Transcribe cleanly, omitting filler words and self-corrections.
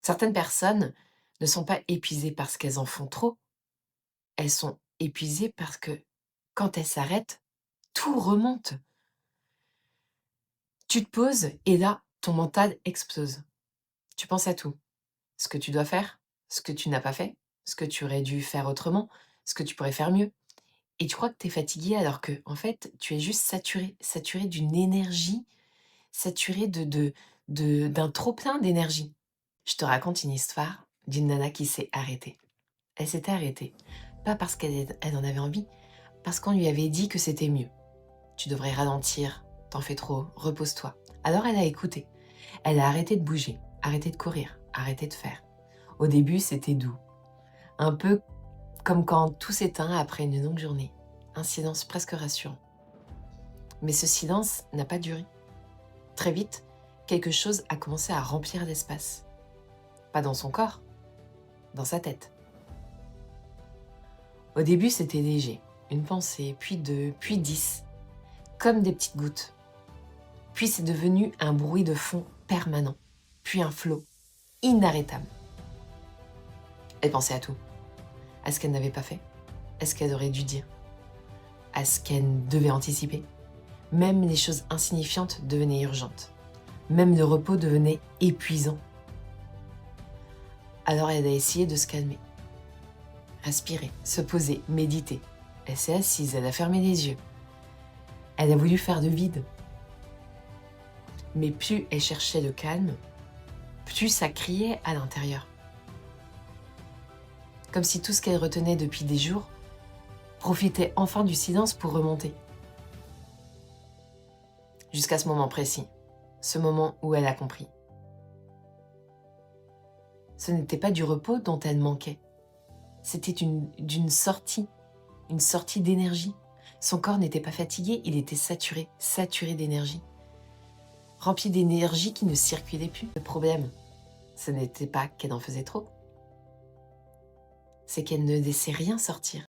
Certaines personnes ne sont pas épuisées parce qu'elles en font trop, elles sont épuisées parce que quand elles s'arrêtent, tout remonte. Tu te poses et là, ton mental explose. Tu penses à tout. Ce que tu dois faire, ce que tu n'as pas fait, ce que tu aurais dû faire autrement, ce que tu pourrais faire mieux. Et tu crois que tu es fatigué alors que, en fait, tu es juste saturé, saturé d'une énergie, saturé d'un trop-plein d'énergie. Je te raconte une histoire d'une nana qui s'est arrêtée. Elle s'était arrêtée, pas parce elle en avait envie, parce qu'on lui avait dit que c'était mieux. Tu devrais ralentir, t'en fais trop, repose-toi. Alors elle a écouté. Elle a arrêté de bouger, arrêté de courir, arrêté de faire. Au début, c'était doux. Un peu comme quand tout s'éteint après une longue journée. Un silence presque rassurant. Mais ce silence n'a pas duré. Très vite, quelque chose a commencé à remplir l'espace. Pas dans son corps, dans sa tête. Au début, c'était léger. Une pensée, puis deux, puis 10. Comme des petites gouttes. Puis c'est devenu un bruit de fond permanent. Puis un flot inarrêtable. Elle pensait à tout. À ce qu'elle n'avait pas fait. À ce qu'elle aurait dû dire. À ce qu'elle devait anticiper. Même les choses insignifiantes devenaient urgentes. Même le repos devenait épuisant. Alors elle a essayé de se calmer. Respirer, se poser, méditer. Elle s'est assise, elle a fermé les yeux. Elle a voulu faire de vide. Mais plus elle cherchait le calme, plus ça criait à l'intérieur. Comme si tout ce qu'elle retenait depuis des jours profitait enfin du silence pour remonter. Jusqu'à ce moment précis, ce moment où elle a compris. Ce n'était pas du repos dont elle manquait, c'était d'une sortie, une sortie d'énergie. Son corps n'était pas fatigué, il était saturé, saturé d'énergie. Rempli d'énergie qui ne circulait plus. Le problème, ce n'était pas qu'elle en faisait trop, c'est qu'elle ne laissait rien sortir.